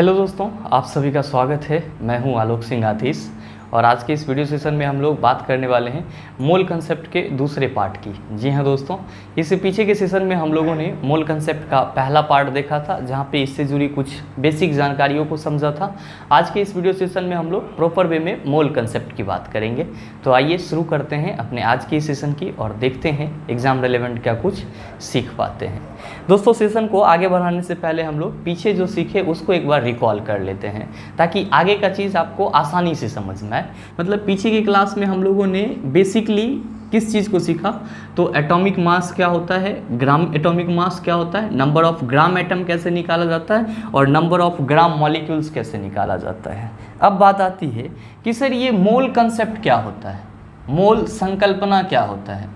Hello दोस्तों, आप सभी का स्वागत है। मैं हूं आलोक सिंह आतिश और आज के इस वीडियो सेशन में हम लोग बात करने वाले हैं मोल कंसेप्ट के दूसरे पार्ट की। जी हां दोस्तों, इससे पीछे के सेशन में हम लोगों ने मोल कंसेप्ट का पहला पार्ट देखा था, जहां पे इससे जुड़ी कुछ बेसिक जानकारियों को समझा था। आज के इस वीडियो सेशन में हम लोग प्रॉपर वे में मोल कंसेप्ट की बात करेंगे। तो आइए शुरू करते हैं अपने आज के सेशन की और देखते हैं एग्जाम रिलेवेंट क्या कुछ सीख पाते हैं। दोस्तों, सेशन को आगे बढ़ाने से पहले हम लोग पीछे जो सीखे उसको एक बार रिकॉल कर लेते हैं, ताकि आगे का चीज़ आपको आसानी से समझ में आए। मतलब पीछे की क्लास में हम लोगों ने बेसिकली किस चीज़ को सीखा, तो एटॉमिक मास क्या होता है, ग्राम एटॉमिक मास क्या होता है, नंबर ऑफ ग्राम एटम कैसे निकाला जाता है और नंबर ऑफ ग्राम मॉलिक्यूल्स कैसे निकाला जाता है। अब बात आती है कि सर ये मोल कंसेप्ट क्या होता है, मोल संकल्पना क्या होता है,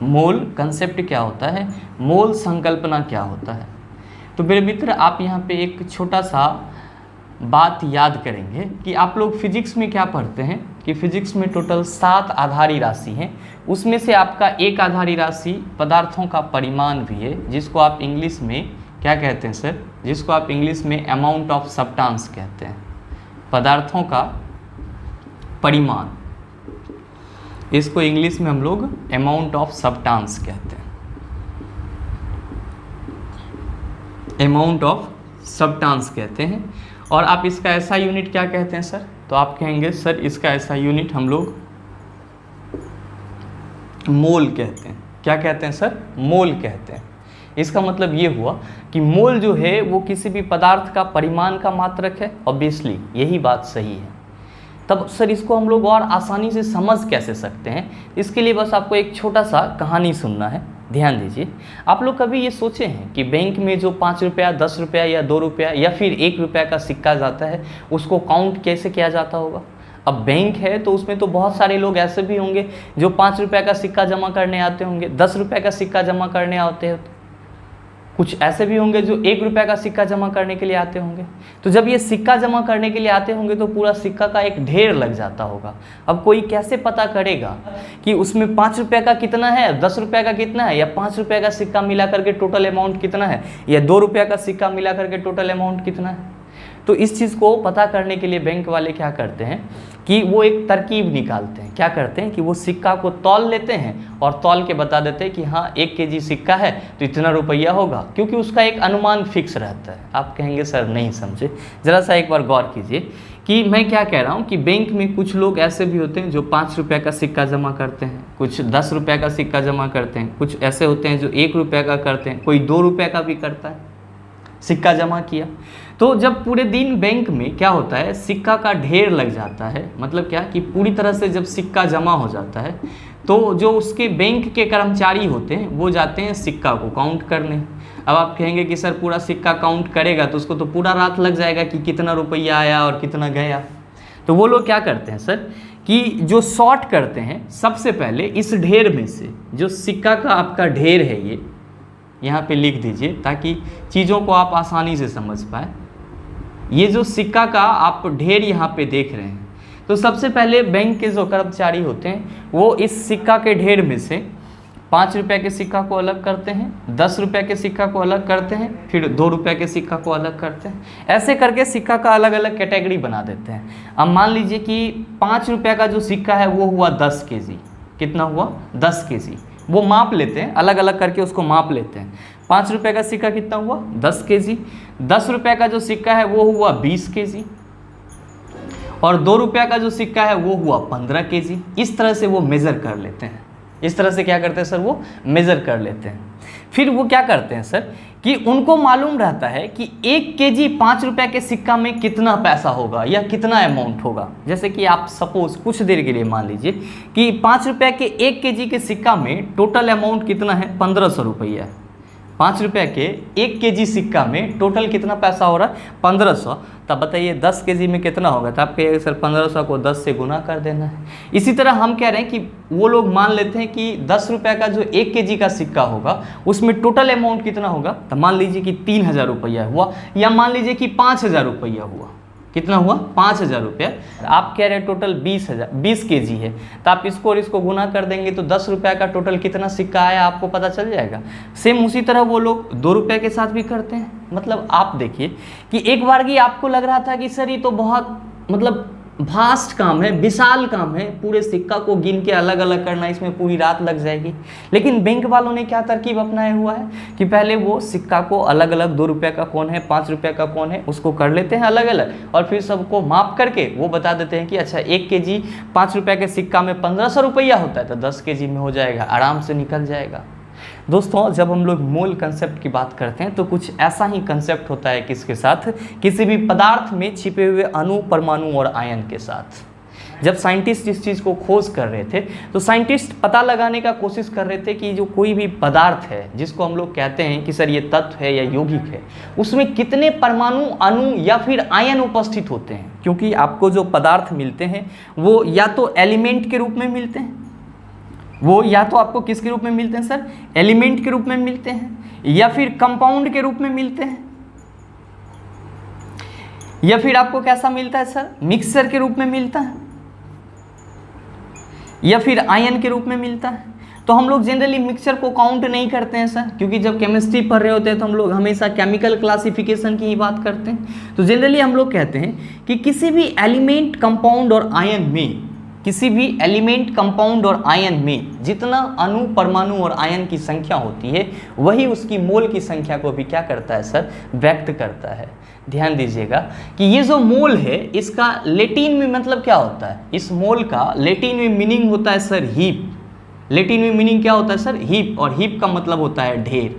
मोल कंसेप्ट क्या होता है, मोल संकल्पना क्या होता है। तो मेरे मित्र, आप यहाँ पे एक छोटा सा बात याद करेंगे कि आप लोग फिजिक्स में क्या पढ़ते हैं कि फिजिक्स में टोटल 7 आधारी राशि हैं। उसमें से आपका एक आधारी राशि पदार्थों का परिमाण भी है, जिसको आप इंग्लिश में क्या कहते हैं सर, जिसको आप इंग्लिश में अमाउंट ऑफ सब्सटेंस कहते हैं। पदार्थों का परिमाण, इसको इंग्लिश में हम लोग अमाउंट ऑफ सब्सटेंस कहते हैं, अमाउंट ऑफ सब्सटेंस कहते हैं। और आप इसका ऐसा यूनिट क्या कहते हैं सर, तो आप कहेंगे सर इसका ऐसा यूनिट हम लोग मोल कहते हैं। क्या कहते हैं सर, मोल कहते हैं। इसका मतलब ये हुआ कि मोल जो है वो किसी भी पदार्थ का परिमाण का मात्रक है। ऑब्वियसली यही बात सही है। तब सर इसको हम लोग और आसानी से समझ कैसे सकते हैं, इसके लिए बस आपको एक छोटा सा कहानी सुनना है। ध्यान दीजिए, आप लोग कभी ये सोचे हैं कि बैंक में जो 5 रुपया, 10 रुपया या 2 रुपया या फिर 1 रुपया का सिक्का जाता है, उसको काउंट कैसे किया जाता होगा। अब बैंक है तो उसमें तो बहुत सारे लोग ऐसे भी होंगे जो 5 रुपया का सिक्का जमा करने आते होंगे, 10 रुपया का सिक्का जमा करने आते हैं, कुछ ऐसे भी होंगे जो 1 रुपया का सिक्का जमा करने के लिए आते होंगे। तो जब ये सिक्का जमा करने के लिए आते होंगे तो पूरा सिक्का का एक ढेर लग जाता होगा। अब कोई कैसे पता करेगा कि उसमें 5 रुपया का कितना है, 10 रुपया का कितना है, या 5 रुपया का सिक्का मिला करके टोटल अमाउंट कितना है, या 2 रुपया का सिक्का मिला करके टोटल अमाउंट कितना है। तो इस चीज़ को पता करने के लिए बैंक वाले क्या करते हैं कि वो एक तरकीब निकालते हैं। क्या करते हैं कि वो सिक्का को तौल लेते हैं और तौल के बता देते हैं कि हाँ 1 केजी सिक्का है तो इतना रुपया होगा, क्योंकि उसका एक अनुमान फिक्स रहता है। आप कहेंगे सर नहीं समझे, ज़रा सा एक बार गौर कीजिए कि मैं क्या कह रहा हूँ कि बैंक में कुछ लोग ऐसे भी होते हैं जो 5 रुपया का सिक्का जमा करते हैं, कुछ 10 रुपया का सिक्का जमा करते हैं, कुछ ऐसे होते हैं जो 1 रुपया का करते हैं, कोई 2 रुपया का भी करता है, सिक्का जमा किया। तो जब पूरे दिन बैंक में क्या होता है, सिक्का का ढेर लग जाता है। मतलब क्या कि पूरी तरह से जब सिक्का जमा हो जाता है तो जो उसके बैंक के कर्मचारी होते हैं वो जाते हैं सिक्का को काउंट करने। अब आप कहेंगे कि सर पूरा सिक्का काउंट करेगा तो उसको तो पूरा रात लग जाएगा कि कितना रुपया आया और कितना गया। तो वो लोग क्या करते हैं सर कि जो सॉर्ट करते हैं, सबसे पहले इस ढेर में से जो सिक्का का आपका ढेर है, ये यहाँ पे लिख दीजिए ताकि चीज़ों को आप आसानी से समझ पाए। ये जो सिक्का का आप ढेर यहाँ पे देख रहे हैं, तो सबसे पहले बैंक के जो कर्मचारी होते हैं वो इस सिक्का के ढेर में से 5 रुपये के सिक्का को अलग करते हैं, 10 रुपये के सिक्का को अलग करते हैं, फिर 2 रुपये के सिक्का को अलग करते हैं। ऐसे करके सिक्का का अलग अलग कैटेगरी बना देते हैं। अब मान लीजिए कि 5 रुपये का जो सिक्का है वो हुआ 10 केजी। कितना हुआ, 10 केजी। वो माप लेते हैं, अलग अलग करके उसको माप लेते हैं। 5 रुपये का सिक्का कितना हुआ, 10 केजी। 10 रुपये का जो सिक्का है वो हुआ 20 केजी और 2 रुपया का जो सिक्का है वो हुआ 15 केजी। इस तरह से वो मेज़र कर लेते हैं। इस तरह से क्या करते हैं सर, वो मेज़र कर लेते हैं। फिर वो क्या करते हैं सर कि उनको मालूम रहता है कि 1 केजी 5 रुपये के सिक्का में कितना पैसा होगा या कितना अमाउंट होगा। जैसे कि आप सपोज कुछ देर के लिए मान लीजिए कि 5 रुपये के 1 केजी के सिक्का में टोटल अमाउंट कितना है, 1500 रुपया है। 5 रुपये के 1 केजी सिक्का में टोटल कितना पैसा हो रहा है, 1500। तब बताइए 10 केजी में कितना होगा, तो आप कहिए सर 1500 को 10 से गुना कर देना है। इसी तरह हम कह रहे हैं कि वो लोग मान लेते हैं कि 10 रुपये का जो 1 केजी का सिक्का होगा उसमें टोटल अमाउंट कितना होगा, तो मान लीजिए कि 3000 रुपया हुआ या मान लीजिए कि 5000 रुपया हुआ। कितना हुआ 5,000 रुपया। आप कह रहे हैं टोटल 20 केजी है, तो आप इसको और इसको गुना कर देंगे तो 10 रुपये का टोटल कितना सिक्का आया आपको पता चल जाएगा। सेम उसी तरह वो लोग 2 रुपये के साथ भी करते हैं। मतलब आप देखिए कि एक बार की आपको लग रहा था कि सर ये तो बहुत मतलब भास्ट काम है, विशाल काम है, पूरे सिक्का को गिन के अलग अलग करना, इसमें पूरी रात लग जाएगी। लेकिन बैंक वालों ने क्या तरकीब अपनाया हुआ है कि पहले वो सिक्का को अलग अलग 2 रुपये का कौन है, 5 रुपये का कौन है, उसको कर लेते हैं अलग अलग, और फिर सबको माप करके वो बता देते हैं कि अच्छा 1 केजी 5 रुपये के सिक्का में 1500 रुपया होता है, तो 10 केजी में हो जाएगा, आराम से निकल जाएगा। दोस्तों, जब हम लोग मोल कंसेप्ट की बात करते हैं तो कुछ ऐसा ही कंसेप्ट होता है किसके साथ, किसी भी पदार्थ में छिपे हुए अणु, परमाणु और आयन के साथ। जब साइंटिस्ट इस चीज़ को खोज कर रहे थे तो साइंटिस्ट पता लगाने का कोशिश कर रहे थे कि जो कोई भी पदार्थ है जिसको हम लोग कहते हैं कि सर ये तत्व है या यौगिक है, उसमें कितने परमाणु, अणु या फिर आयन उपस्थित होते हैं। क्योंकि आपको जो पदार्थ मिलते हैं वो या तो एलिमेंट के रूप में मिलते हैं, वो या तो आपको किसके रूप में मिलते हैं सर, एलिमेंट के रूप में मिलते हैं, या फिर कंपाउंड के रूप में मिलते हैं, या फिर आपको कैसा मिलता है सर, मिक्सचर के रूप में मिलता है, या फिर आयन के रूप में मिलता है। तो हम लोग जनरली मिक्सचर को काउंट नहीं करते हैं सर, क्योंकि जब केमिस्ट्री पढ़ रहे होते हैं तो हम लोग हमेशा केमिकल क्लासिफिकेशन की ही बात करते हैं। तो जनरली हम लोग कहते हैं कि किसी भी एलिमेंट, कंपाउंड और आयन में, किसी भी एलिमेंट, कंपाउंड और आयन में जितना अणु, परमाणु और आयन की संख्या होती है वही उसकी मोल की संख्या को भी क्या करता है सर, व्यक्त करता है। ध्यान दीजिएगा कि ये जो मोल है इसका लैटिन में मतलब क्या होता है, इस मोल का लैटिन में मीनिंग होता है सर हीप। लैटिन में मीनिंग क्या होता है सर, हीप, और हीप का मतलब होता है ढेर।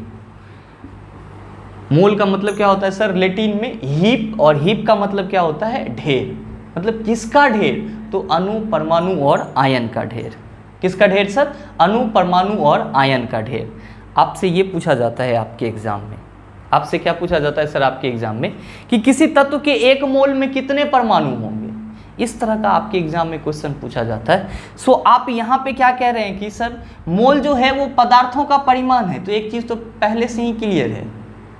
मोल का मतलब क्या होता है सर लैटिन में, हीप, और हीप का मतलब क्या होता है, ढेर। मतलब किसका ढेर, तो अणु, परमाणु और आयन का ढेर। किसका ढेर सर, अणु, परमाणु और आयन का ढेर। आपसे ये पूछा जाता है आपके एग्जाम में, आपसे क्या पूछा जाता है सर आपके एग्जाम में कि किसी तत्व के 1 मोल में कितने परमाणु होंगे, इस तरह का आपके एग्जाम में क्वेश्चन पूछा जाता है। सो आप यहाँ पे क्या कह रहे हैं कि सर मोल जो है वो पदार्थों का परिमाण है। तो एक चीज़ तो पहले से ही क्लियर है,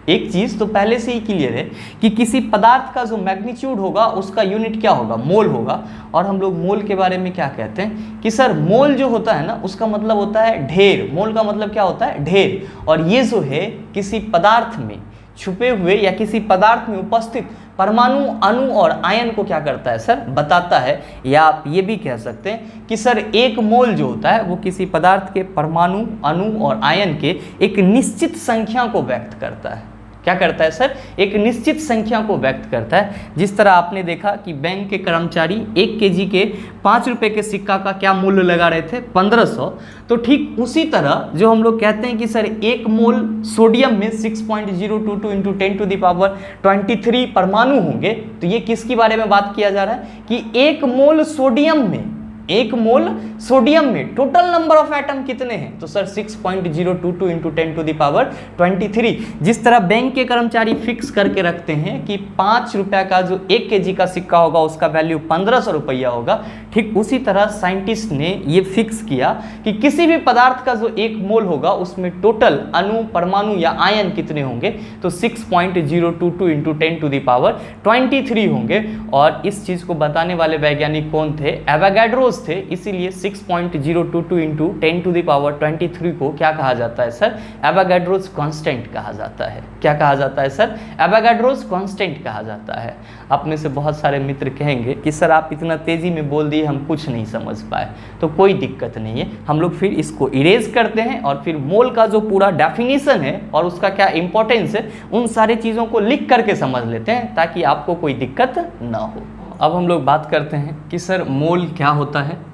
एक चीज़ तो पहले से ही क्लियर है कि किसी पदार्थ का जो मैग्नीट्यूड होगा उसका यूनिट क्या होगा, मोल होगा। और हम लोग मोल के बारे में क्या कहते हैं कि सर मोल जो होता है ना उसका मतलब होता है ढेर। मोल का मतलब क्या होता है, ढेर। और ये जो है किसी पदार्थ में छुपे हुए या किसी पदार्थ में उपस्थित परमाणु, अणु और आयन को क्या करता है सर, बताता है। या आप ये भी कह सकते हैं कि सर 1 मोल जो होता है वो किसी पदार्थ के परमाणु, अणु और आयन के एक निश्चित संख्या को व्यक्त करता है। क्या करता है सर, एक निश्चित संख्या को व्यक्त करता है। जिस तरह आपने देखा कि बैंक के कर्मचारी 1 केजी के 5 रुपये के सिक्का का क्या मूल्य लगा रहे थे, 1500। तो ठीक उसी तरह जो हम लोग कहते हैं कि सर 1 मोल सोडियम में 6.022 इंटू 10⁻23 परमाणु होंगे, तो ये किसके बारे में बात किया जा रहा है कि 1 मोल सोडियम में, 1 मोल सोडियम में टोटल नंबर ऑफ एटम कितने हैं, तो सर 6.022 इंटू 10⁻23। जिस तरह बैंक के कर्मचारी फिक्स करके रखते हैं कि 5 रुपया का जो 1 केजी का सिक्का होगा उसका वैल्यू 1500 रुपया होगा, ठीक उसी तरह साइंटिस्ट ने ये फिक्स किया कि किसी भी पदार्थ का जो 1 मोल होगा उसमें टोटल अणु, परमाणु या आयन कितने होंगे, तो 6.022 इंटू 10⁻23 होंगे। और इस चीज़ को बताने वाले वैज्ञानिक कौन थे, एवोगाड्रो थे। इसीलिए 6.022 इंटू 10⁻23 को क्या कहा जाता है सर, एवोगाड्रोस कांस्टेंट कहा जाता है। क्या कहा जाता है सर, एवोगाड्रोस कांस्टेंट कहा जाता है। आप में से बहुत सारे मित्र कहेंगे कि सर आप इतना तेजी में बोल दिए हम कुछ नहीं समझ पाए, तो कोई दिक्कत नहीं है, हम लोग फिर इसको इरेज करते हैं और फिर मोल का जो पूरा डेफिनेशन है और उसका क्या इंपॉर्टेंस है उन सारी चीज़ों को लिख करके समझ लेते हैं ताकि आपको कोई दिक्कत ना हो। अब हम लोग बात करते हैं कि सर मोल क्या होता है।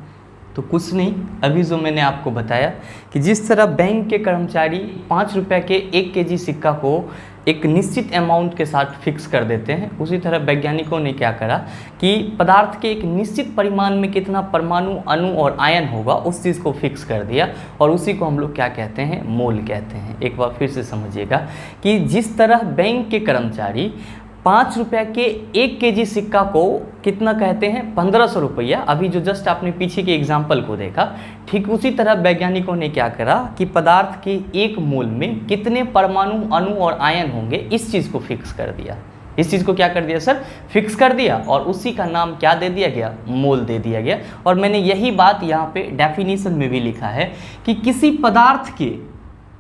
तो कुछ नहीं, अभी जो मैंने आपको बताया कि जिस तरह बैंक के कर्मचारी 5 रुपये के 1 केजी सिक्का को एक निश्चित अमाउंट के साथ फिक्स कर देते हैं, उसी तरह वैज्ञानिकों ने क्या करा कि पदार्थ के एक निश्चित परिमाण में कितना परमाणु, अणु और आयन होगा उस चीज़ को फिक्स कर दिया और उसी को हम लोग क्या कहते हैं, मोल कहते हैं। एक बार फिर से समझिएगा कि जिस तरह बैंक के कर्मचारी 5 रुपये के 1 केजी सिक्का को कितना कहते हैं, 1500 रुपया, अभी जो जस्ट आपने पीछे के एग्जाम्पल को देखा, ठीक उसी तरह वैज्ञानिकों ने क्या करा कि पदार्थ के 1 मोल में कितने परमाणु, अणु और आयन होंगे इस चीज़ को फिक्स कर दिया। इस चीज़ को क्या कर दिया सर, फिक्स कर दिया, और उसी का नाम क्या दे दिया गया, मोल दे दिया गया। और मैंने यही बात यहाँ पे डेफिनेशन में भी लिखा है कि किसी पदार्थ के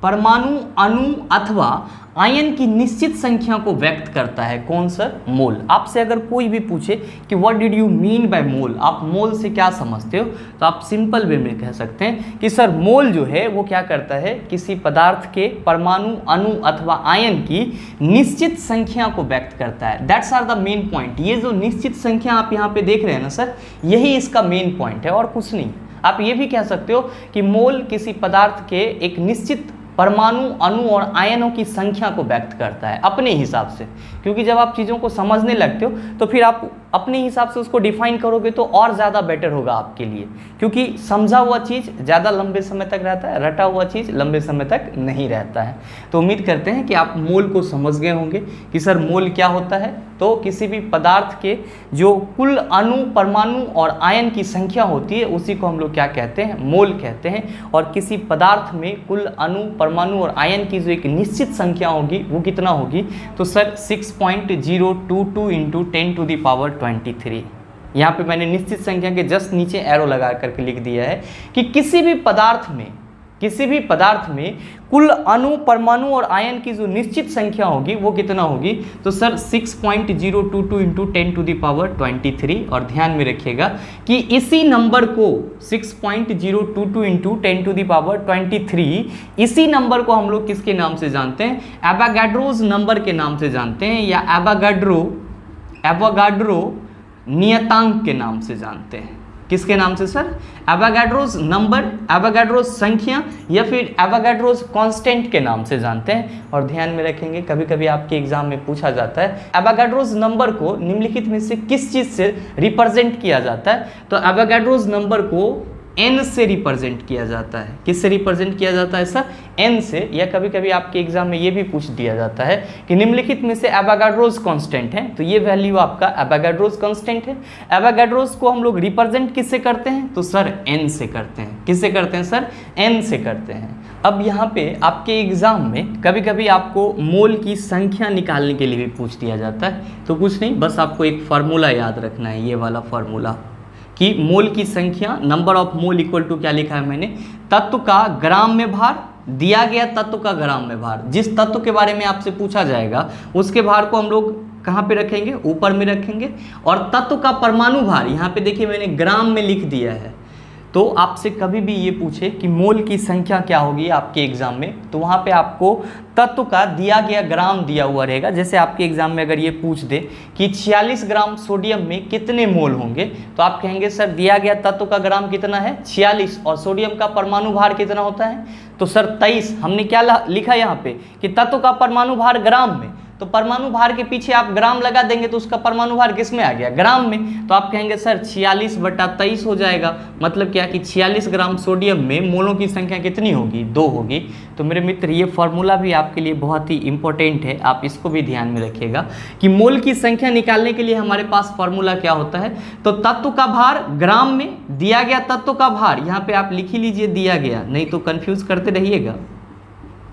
परमाणु, अणु अथवा आयन की निश्चित संख्या को व्यक्त करता है कौन सर, मोल। आपसे अगर कोई भी पूछे कि what did you mean by mole, आप मोल से क्या समझते हो, तो आप सिंपल वे में कह सकते हैं कि सर मोल जो है वो क्या करता है, किसी पदार्थ के परमाणु, अणु अथवा आयन की निश्चित संख्या को व्यक्त करता है। That's are the main point. ये जो निश्चित संख्या आप यहाँ पे देख रहे हैं ना सर, यही इसका मेन पॉइंट है और कुछ नहीं। आप ये भी कह सकते हो कि मोल किसी पदार्थ के एक निश्चित परमाणु, अणु और आयनों की संख्या को व्यक्त करता है अपने हिसाब से, क्योंकि जब आप चीज़ों को समझने लगते हो तो फिर आप अपने हिसाब से उसको डिफाइन करोगे तो और ज़्यादा बेटर होगा आपके लिए, क्योंकि समझा हुआ चीज़ ज़्यादा लंबे समय तक रहता है, रटा हुआ चीज़ लंबे समय तक नहीं रहता है। तो उम्मीद करते हैं कि आप मोल को समझ गए होंगे कि सर मोल क्या होता है। तो किसी भी पदार्थ के जो कुल अणु, परमाणु और आयन की संख्या होती है उसी को हम लोग क्या कहते हैं, मोल कहते हैं। और किसी पदार्थ में कुल अणु, परमाणु और आयन की जो एक निश्चित संख्या होगी वो कितना होगी, तो सर 6.022 इंटू 10⁻23। यहाँ पे मैंने निश्चित संख्या के जस्ट नीचे एरो लगा करके लिख दिया है कि किसी भी पदार्थ में कुल अणु, परमाणु और आयन की जो निश्चित संख्या होगी वो कितना होगी, तो सर 6.022 इंटू 10⁻23। और ध्यान में रखिएगा कि इसी नंबर को 6.022 इंटू 10⁻23, इसी नंबर को हम लोग किसके नाम से जानते हैं, एवोगाड्रोस नंबर के नाम से जानते हैं, या एवोगाड्रो नियतांक के नाम से जानते हैं। किसके नाम से सर, एवोगाड्रोस नंबर, एवोगाड्रोस संख्या, या फिर एवोगाड्रोस कांस्टेंट के नाम से जानते हैं। और ध्यान में रखेंगे कभी कभी आपके एग्जाम में पूछा जाता है एवोगाड्रोस नंबर को निम्नलिखित में से किस चीज से रिप्रेजेंट किया जाता है, तो एवोगाड्रोस नंबर को n से रिप्रेजेंट किया जाता है। किससे रिप्रेजेंट किया जाता है सर, n से। या कभी कभी आपके एग्जाम में ये भी पूछ दिया जाता है कि निम्नलिखित में से एवोगाड्रोस कांस्टेंट है, तो ये वैल्यू आपका एवोगाड्रोस कांस्टेंट है। एवोगाड्रोस को हम लोग रिप्रेजेंट किससे करते हैं, तो सर n से करते हैं। किससे करते हैं सर, n से करते हैं। अब यहाँ पे आपके एग्जाम में कभी कभी आपको मोल की संख्या निकालने के लिए भी पूछ दिया जाता है, तो कुछ नहीं, बस आपको एक फार्मूला याद रखना है, ये वाला फार्मूला कि मोल की संख्या, number of mole equal to क्या लिखा है मैंने, तत्व का ग्राम में भार, दिया गया तत्व का ग्राम में भार। जिस तत्व के बारे में आपसे पूछा जाएगा उसके भार को हम लोग कहाँ पे रखेंगे, ऊपर में रखेंगे। और तत्व का परमाणु भार, यहाँ पे देखिए मैंने ग्राम में लिख दिया है। तो आपसे कभी भी ये पूछे कि मोल की संख्या क्या होगी आपके एग्जाम में, तो वहाँ पे आपको तत्व का दिया गया ग्राम दिया हुआ रहेगा। जैसे आपके एग्जाम में अगर ये पूछ दे कि 46 ग्राम सोडियम में कितने मोल होंगे, तो आप कहेंगे सर दिया गया तत्व का ग्राम कितना है 46, और सोडियम का परमाणु भार कितना होता है, तो सर 23। हमने क्या लिखा यहाँ पे कि तत्व का परमाणु भार ग्राम में, तो परमाणु भार के पीछे आप ग्राम लगा देंगे तो उसका परमाणु भार किस में आ गया, ग्राम में। तो आप कहेंगे सर 46/23 हो जाएगा। मतलब क्या कि 46 ग्राम सोडियम में मोलों की संख्या कितनी होगी, 2 होगी। तो मेरे मित्र ये फॉर्मूला भी आपके लिए बहुत ही इंपॉर्टेंट है, आप इसको भी ध्यान में रखिएगा कि मोल की संख्या निकालने के लिए हमारे पास फॉर्मूला क्या होता है, तो तत्व का भार ग्राम में, दिया गया तत्व का भार, यहाँ पे आप लिख ही लीजिए दिया गया, नहीं तो कंफ्यूज करते रहिएगा।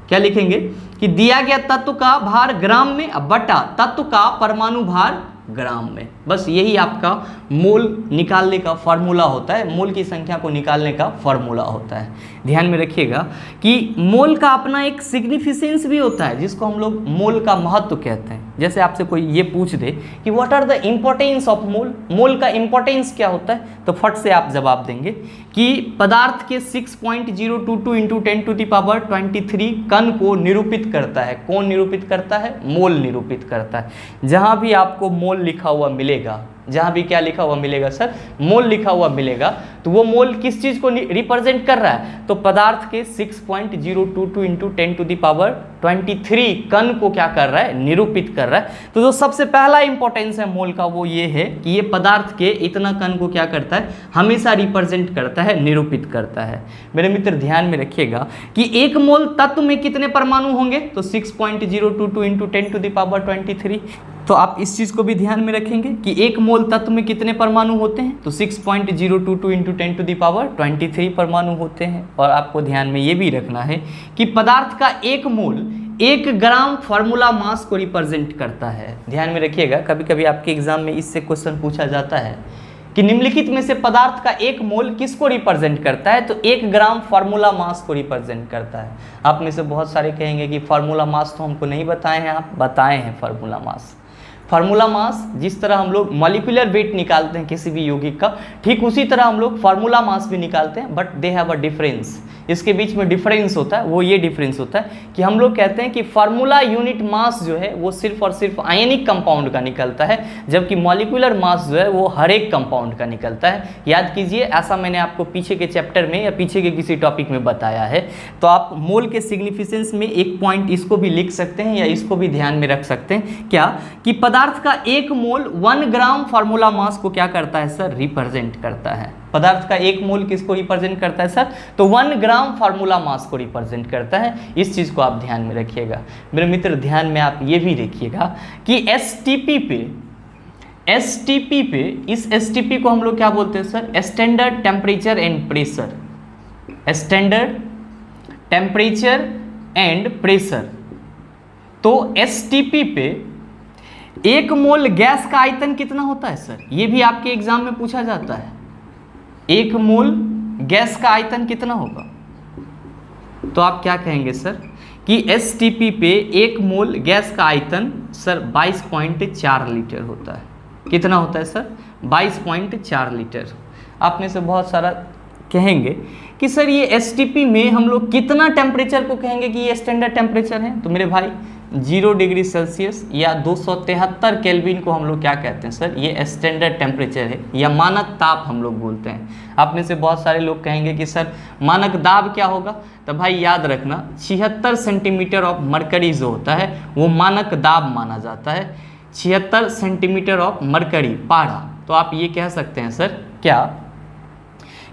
क्या लिखेंगे कि दिया गया तत्व का भार ग्राम में बटा तत्व का परमाणु भार ग्राम में। बस यही आपका मोल निकालने का फॉर्मूला होता है, मोल की संख्या को निकालने का फॉर्मूला होता है। ध्यान में रखिएगा कि मोल का अपना एक सिग्निफिकेंस भी होता है जिसको हम लोग मोल का महत्व कहते हैं। जैसे आपसे कोई ये पूछ दे कि what are the importance of mole, mole का इम्पोर्टेंस क्या होता है, तो फट से आप जवाब देंगे कि पदार्थ के 6.022 इंटू 10⁻23 कण को निरूपित करता है। कौन निरूपित करता है, मोल निरूपित करता है। जहाँ भी आपको मोल लिखा हुआ मिलेगा, जहाँ भी क्या लिखा हुआ मिलेगा सर, मोल लिखा हुआ मिलेगा, तो वो मोल किस चीज़ को रिप्रेजेंट कर रहा है, तो पदार्थ के 6.022 इंटू 10⁻23 कण को क्या कर रहा है, निरूपित कर रहा है। तो जो सबसे पहला इंपॉर्टेंस है मोल का वो ये है कि ये पदार्थ के इतना कण को क्या करता है, हमेशा रिप्रेजेंट करता है, निरूपित करता है। मेरे मित्र ध्यान में रखिएगा कि एक मोल तत्व में कितने परमाणु होंगे, तो 6.022 इंटू 10⁻23। तो आप इस चीज़ को भी ध्यान में रखेंगे कि एक मोल तत्व में कितने परमाणु होते हैं, तो 6.022 इंटू 10⁻23 परमाणु होते हैं। और आपको ध्यान में ये भी रखना है कि पदार्थ का एक मोल 1 ग्राम फार्मूला मास को रिप्रेजेंट करता है। ध्यान में रखिएगा, कभी कभी आपके एग्जाम में इससे क्वेश्चन पूछा जाता है कि निम्नलिखित में से पदार्थ का 1 मोल किसको रिप्रेजेंट करता है, तो 1 ग्राम फार्मूला मास को रिप्रेजेंट करता है। आप में से बहुत सारे कहेंगे कि फार्मूला मास तो हमको नहीं बताए हैं, आप बताए हैं फार्मूला मास। फार्मूला मास जिस तरह हम लोग मॉलिक्यूलर वेट निकालते हैं किसी भी यौगिक का, ठीक उसी तरह हम लोग फार्मूला मास भी निकालते हैं, but they have a difference. इसके बीच में डिफरेंस होता है, वो ये डिफरेंस होता है कि हम लोग कहते हैं कि फार्मूला यूनिट मास जो है वो सिर्फ और सिर्फ आयनिक कंपाउंड का निकलता है, जबकि मॉलिक्यूलर मास जो है वो हर एक कंपाउंड का निकलता है। याद कीजिए, ऐसा मैंने आपको पीछे के चैप्टर में या पीछे के किसी टॉपिक में बताया है। तो आप मोल के सिग्निफिकेंस में एक पॉइंट इसको भी लिख सकते हैं या इसको भी ध्यान में रख सकते हैं, क्या कि पदार्थ का 1 मोल 1 ग्राम फार्मूला मास को क्या करता है सर, रिप्रेजेंट करता है। पदार्थ का 1 मोल किसको रिप्रेजेंट करता है सर, तो 1 ग्राम फार्मूला मास को रिप्रेजेंट करता है। इस चीज़ को आप ध्यान में रखिएगा मेरे मित्र। ध्यान में आप ये भी रखिएगा कि एसटीपी पे इस एसटीपी को हम लोग क्या बोलते हैं sir, standard temperature and pressure. Standard temperature and pressure. तो एसटीपी पे 1 मोल गैस का आयतन कितना होता है सर, ये भी आपके एग्जाम में पूछा जाता है। 1 मोल गैस का आयतन कितना होगा, तो आप क्या कहेंगे सर कि एसटीपी पे 1 मोल गैस का आयतन सर 22.4 लीटर होता है। कितना होता है सर, 22.4 लीटर। आप में से बहुत सारा कहेंगे कि सर ये एसटीपी में हम लोग कितना टेम्परेचर को कहेंगे कि ये स्टैंडर्ड टेम्परेचर है, तो मेरे भाई 0 डिग्री सेल्सियस या 273 केल्विन को हम लोग क्या कहते हैं सर, ये स्टैंडर्ड टेम्परेचर है या मानक ताप हम लोग बोलते हैं। आप में से बहुत सारे लोग कहेंगे कि सर मानक दाब क्या होगा, तो भाई याद रखना 76 सेंटीमीटर ऑफ मरकरी जो होता है वो मानक दाब माना जाता है। 76 सेंटीमीटर ऑफ मरकरी पारा। तो आप ये कह सकते हैं सर क्या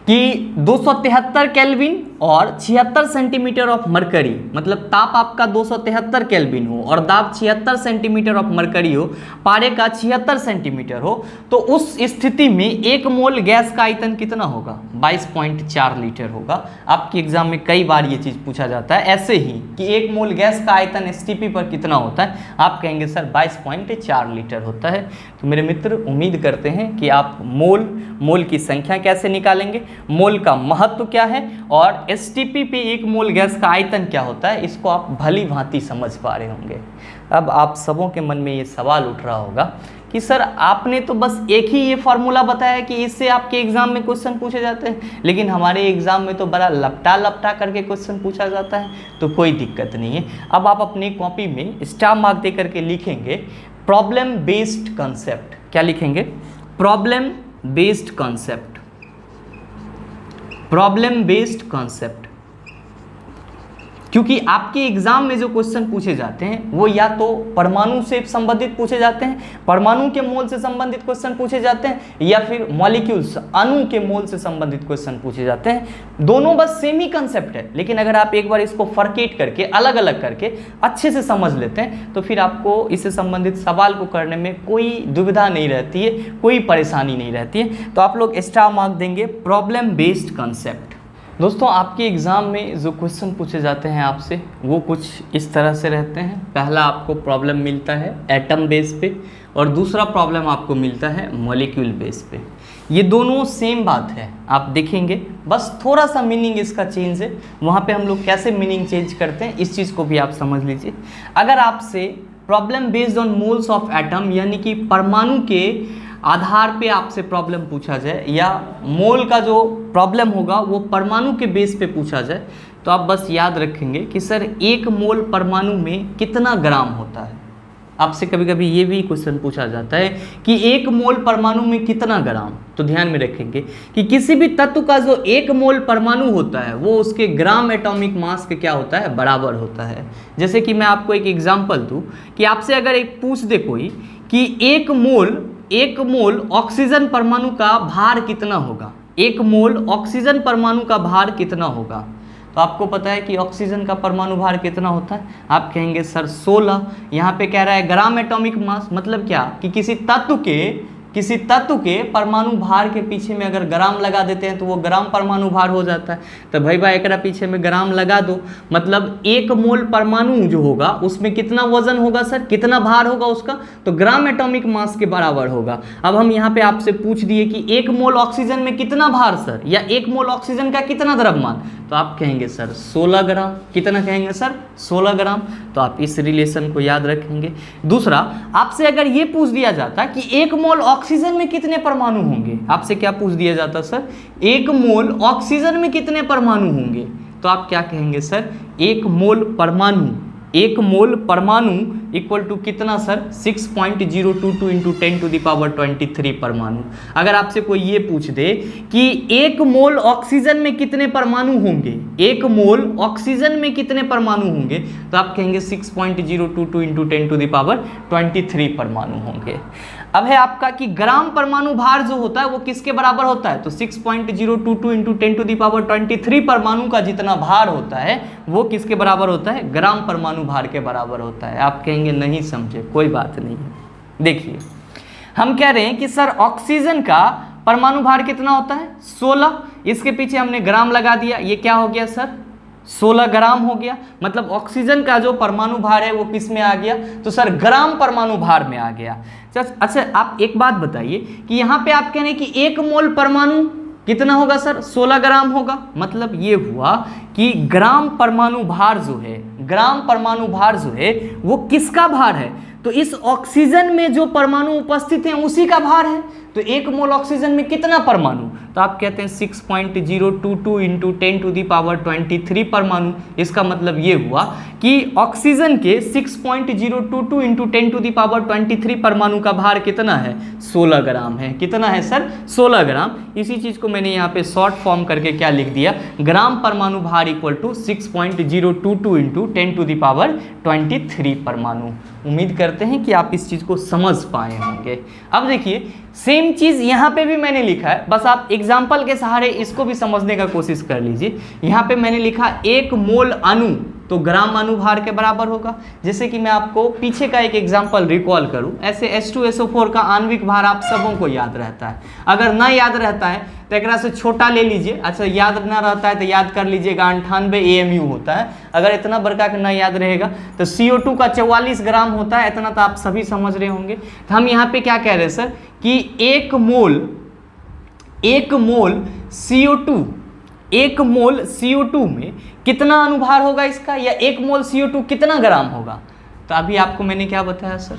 कि 273 केल्विन और 76 सेंटीमीटर ऑफ मरकरी, मतलब ताप आपका 273 केल्विन हो और दाब 76 सेंटीमीटर ऑफ मरकरी हो, पारे का 76 सेंटीमीटर हो, तो उस स्थिति में 1 मोल गैस का आयतन कितना होगा, 22.4 लीटर होगा। आपके एग्जाम में कई बार ये चीज़ पूछा जाता है ऐसे ही कि 1 मोल गैस का आयतन एसटीपी पर कितना होता है, आप कहेंगे सर 22.4 लीटर होता है। तो मेरे मित्र उम्मीद करते हैं कि आप मोल की संख्या कैसे निकालेंगे, मोल का महत्व क्या है और एसटीपी पे 1 मोल गैस का आयतन क्या होता है, इसको आप भली भांति समझ पा रहे होंगे। अब आप सबों के मन में ये सवाल उठ रहा होगा कि सर आपने तो बस एक ही ये फार्मूला बताया कि इससे आपके एग्जाम में क्वेश्चन पूछे जाते हैं, लेकिन हमारे एग्जाम में तो बड़ा लपटा करके क्वेश्चन पूछा जाता है। तो कोई दिक्कत नहीं है, अब आप अपनी कॉपी में स्टार मार्क दे करके लिखेंगे प्रॉब्लम बेस्ड कॉन्सेप्ट। क्या लिखेंगे, problem based concept. Problem based concept, क्योंकि आपके एग्जाम में जो क्वेश्चन पूछे जाते हैं वो या तो परमाणु से संबंधित पूछे जाते हैं, परमाणु के मोल से संबंधित क्वेश्चन पूछे जाते हैं, या फिर मॉलिक्यूल्स अणु के मोल से संबंधित क्वेश्चन पूछे जाते हैं। दोनों बस सेम ही कंसेप्ट है, लेकिन अगर आप एक बार इसको फर्केट करके अलग अलग करके अच्छे से समझ लेते हैं तो फिर आपको इससे संबंधित सवाल को करने में कोई दुविधा नहीं रहती है, कोई परेशानी नहीं रहती है। तो आप लोग स्टार मार्क देंगे प्रॉब्लम बेस्ड कॉन्सेप्ट। दोस्तों आपके एग्ज़ाम में जो क्वेश्चन पूछे जाते हैं आपसे वो कुछ इस तरह से रहते हैं। पहला आपको प्रॉब्लम मिलता है एटम बेस पे और दूसरा प्रॉब्लम आपको मिलता है मॉलिक्यूल बेस पे। ये दोनों सेम बात है, आप देखेंगे बस थोड़ा सा मीनिंग इसका चेंज है। वहाँ पे हम लोग कैसे मीनिंग चेंज करते हैं इस चीज़ को भी आप समझ लीजिए। अगर आपसे problem based on moles of atom यानी कि परमाणु के आधार पे आपसे प्रॉब्लम पूछा जाए या मोल का जो प्रॉब्लम होगा वो परमाणु के बेस पे पूछा जाए, तो आप बस याद रखेंगे कि सर 1 मोल परमाणु में कितना ग्राम होता है। आपसे कभी कभी ये भी क्वेश्चन पूछा जाता है कि 1 मोल परमाणु में कितना ग्राम, तो ध्यान में रखेंगे कि किसी भी तत्व का जो 1 मोल परमाणु होता है वो उसके ग्राम एटॉमिक मास के क्या होता है, बराबर होता है। जैसे कि मैं आपको एक एग्जाम्पल दूँ कि आपसे अगर एक पूछ दे कोई कि 1 मोल ऑक्सीजन परमाणु का भार कितना होगा, 1 मोल ऑक्सीजन परमाणु का भार कितना होगा, तो आपको पता है कि ऑक्सीजन का परमाणु भार कितना होता है, आप कहेंगे सर 16। यहाँ पे कह रहा है ग्राम एटॉमिक मास, मतलब क्या कि किसी किसी तत्व के परमाणु भार के पीछे में अगर ग्राम लगा देते हैं तो वो ग्राम परमाणु भार हो जाता है। तो भाई एक पीछे में ग्राम लगा दो, मतलब 1 मोल परमाणु जो होगा उसमें कितना वजन होगा सर, कितना भार होगा उसका, तो ग्राम एटॉमिक मास के बराबर होगा। अब हम यहाँ पे आपसे पूछ दिए कि 1 मोल ऑक्सीजन में कितना भार सर, या 1 मोल ऑक्सीजन का कितना द्रव्यमान, तो आप कहेंगे सर 16 ग्राम। कितना कहेंगे सर, 16 ग्राम। तो आप इस रिलेशन को याद रखेंगे। दूसरा, आपसे अगर ये पूछ दिया जाता कि 1 मोल ऑक्सीजन में कितने परमाणु होंगे, आपसे क्या पूछ दिया जाता सर, 1 मोल ऑक्सीजन में कितने परमाणु होंगे, तो आप क्या कहेंगे सर, 1 मोल परमाणु, 1 मोल परमाणु इक्वल टू कितना सर, 6.022 इंटू 10⁻23 परमाणु। अगर आपसे कोई ये पूछ दे कि 1 मोल ऑक्सीजन में कितने परमाणु होंगे, 1 मोल ऑक्सीजन में कितने परमाणु होंगे, तो आप कहेंगे 6.022 इंटू 10⁻23 परमाणु होंगे। अब है आपका कि ग्राम परमाणु भार जो होता है वो किसके बराबर होता है, तो 6.022 इंटू 10⁻23 परमाणु का जितना भार होता है वो किसके बराबर होता है, ग्राम परमाणु भार के बराबर होता है। आप कहेंगे नहीं समझे, कोई बात नहीं है। देखिए हम कह रहे हैं कि सर ऑक्सीजन का परमाणु भार कितना होता है, 16, इसके पीछे हमने ग्राम लगा दिया, ये क्या हो गया सर, 16 ग्राम हो गया। मतलब ऑक्सीजन का जो परमाणु भार है वो किस में आ गया, तो सर ग्राम परमाणु भार में आ गया। अच्छा आप एक बात बताइए कि यहाँ पे आप कह रहे हैं कि 1 मोल परमाणु कितना होगा सर, 16 ग्राम होगा। मतलब ये हुआ कि ग्राम परमाणु भार जो है, ग्राम परमाणु भार जो है वो किसका भार है, तो इस ऑक्सीजन में जो परमाणु उपस्थित हैं उसी का भार है। तो 1 मोल ऑक्सीजन में कितना परमाणु, तो आप कहते हैं 6.022 इंटू 10⁻23 परमाणु। इसका मतलब ये हुआ कि ऑक्सीजन के 6.022 इंटू 10⁻23 परमाणु का भार कितना है, 16 ग्राम है। कितना है सर, 16 ग्राम। इसी चीज को मैंने यहाँ पे शॉर्ट फॉर्म करके क्या लिख दिया, ग्राम परमाणु भार इक्वल टू 6.022 इंटू 10⁻23 परमाणु। उम्मीद करते हैं कि आप इस चीज को समझ पाए होंगे। अब देखिए सेम चीज यहाँ पे भी मैंने लिखा है, बस आप एग्जाम्पल के सहारे इसको भी समझने का कोशिश कर लीजिए। यहाँ पे मैंने लिखा 1 मोल अणु तो ग्राम अणुभार के बराबर होगा। जैसे कि मैं आपको पीछे का एक एग्जाम्पल रिकॉल करूं, ऐसे H2SO4 का आणविक भार आप सबों को याद रहता है। अगर ना याद रहता है तो एक से छोटा ले लीजिए, अच्छा याद ना रहता है तो याद कर लीजिएगा 98 AMU होता है। अगर इतना बड़का का ना याद रहेगा तो CO2 का 44 ग्राम होता है, इतना तो आप सभी समझ रहे होंगे। तो हम यहाँ पे क्या कह रहे हैं सर कि 1 मोल CO2 में कितना अनुभार होगा इसका, या 1 मोल CO2 कितना ग्राम होगा। तो अभी आपको मैंने क्या बताया सर,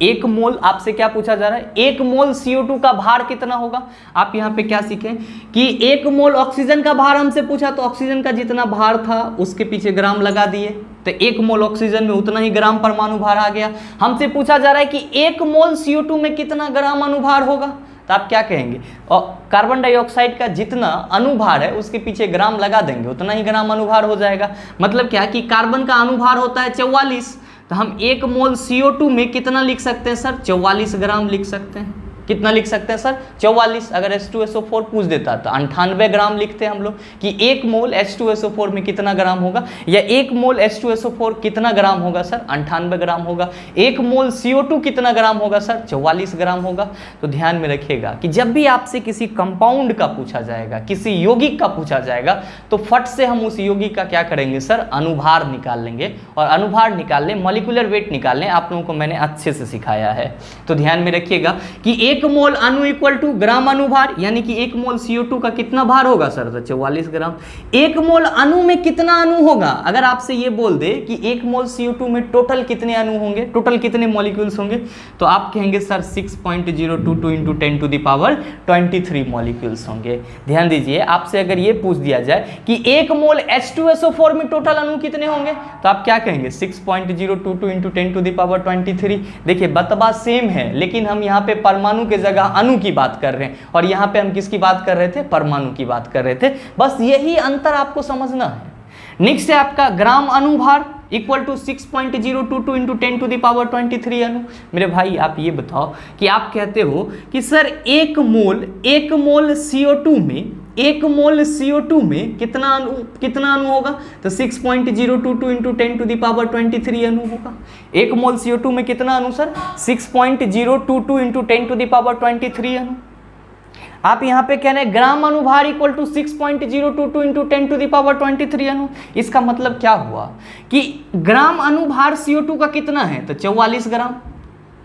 1 मोल आपसे क्या पूछा जा रहा है, 1 मोल CO2 का भार कितना होगा। आप यहाँ पे क्या सीखें कि 1 मोल ऑक्सीजन का भार हमसे पूछा, तो ऑक्सीजन का जितना भार था उसके पीछे ग्राम लगा दिए, तो 1 मोल ऑक्सीजन में उतना ही ग्राम परमाणु भार आ गया। हमसे पूछा जा रहा है कि 1 मोल CO2 में कितना ग्राम अनुभार होगा, तो आप क्या कहेंगे, और कार्बन डाइऑक्साइड का जितना अनुभार है उसके पीछे ग्राम लगा देंगे, उतना ही ग्राम अनुभार हो जाएगा। मतलब क्या कि कार्बन का अनुभार होता है 44, तो हम 1 मोल CO2 में कितना लिख सकते हैं सर, 44 ग्राम लिख सकते हैं। कितना लिख सकते हैं सर, 44। अगर H2SO4 पूछ देता तो 98 ग्राम लिखते हैं हम लोग कि 1 मोल H2SO4 में कितना ग्राम होगा, या 1 मोल H2SO4 कितना ग्राम होगा सर, 98 ग्राम होगा। 1 मोल CO2 कितना ग्राम होगा सर, 44 ग्राम होगा। तो ध्यान में रखिएगा कि जब भी आपसे किसी कंपाउंड का पूछा जाएगा, किसी यौगिक का पूछा जाएगा, तो फट से हम उस यौगिक का क्या करेंगे सर, अनुभार निकाल लेंगे, और अनुभार निकालने मॉलिक्यूलर वेट निकालने आप लोगों को मैंने अच्छे से सिखाया है। तो ध्यान में रखिएगा कि 1 मोल अणु इक्वल टू ग्राम अनुभार, यानी कि 1 मोल CO2 का कितना भार होगा सर, तो 44 ग्राम। 1 मोल अणु में कितना अणु होगा, अगर आपसे ये बोल दे कि 1 मोल CO2 में टोटल कितने अणु होंगे, टोटल कितने मॉलिक्यूल्स होंगे, तो आप कहेंगे सर 6.022 इंटू 10⁻23 मॉलिक्यूल्स होंगे। ध्यान दीजिए, आपसे अगर ये पूछ दिया जाए कि 1 मोल H2SO4 में टोटल अणु कितने होंगे, तो आप क्या कहेंगे 6.022 इंटू 10⁻23। देखिए बतबा सेम है, लेकिन हम यहाँ पे परमाणु के जगह अणु की बात कर रहे हैं, और यहाँ पे हम किसकी बात कर रहे थे, परमाणु की बात कर रहे थे। बस यही अंतर आपको समझना है। नेक्स्ट है आपका ग्राम अनुभार इक्वल टू 6.022 इंटू 10⁻23 अणु। मेरे भाई आप ये बताओ कि आप कहते हो कि सर 1 मोल CO2 में 1 मोल CO2 में कितना अणु होगा? तो 6.022 इंटू 10⁻23 अणु होगा। 1 मोल CO2 में कितना अणु सर? 6.022 इंटू 10⁻23 अणु। आप यहाँ पे कह रहे हैं ग्राम अनुभार इक्वल टू 6.022 इंटू 10⁻23 अणु। इसका मतलब क्या हुआ कि ग्राम अनुभार CO2 का कितना है? तो 44 ग्राम।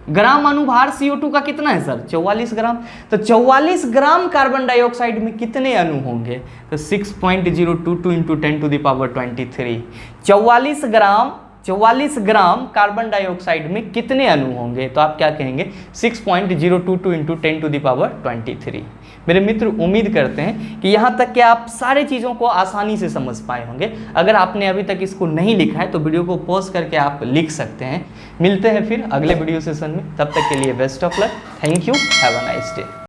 ग्राम अनुभार CO2 का कितना है सर? 44 ग्राम। तो 44 ग्राम कार्बन डाइऑक्साइड में कितने अणु होंगे? तो 6.022 इंटू 10⁻23। 44 ग्राम कार्बन डाइऑक्साइड में कितने अणु होंगे? तो आप क्या कहेंगे? 6.022 इंटू 10⁻23। मेरे मित्र, उम्मीद करते हैं कि यहाँ तक के आप सारे चीज़ों को आसानी से समझ पाए होंगे। अगर आपने अभी तक इसको नहीं लिखा है तो वीडियो को पॉज करके आप लिख सकते हैं। मिलते हैं फिर अगले वीडियो सेशन में, तब तक के लिए best of luck. Thank you, have a nice day.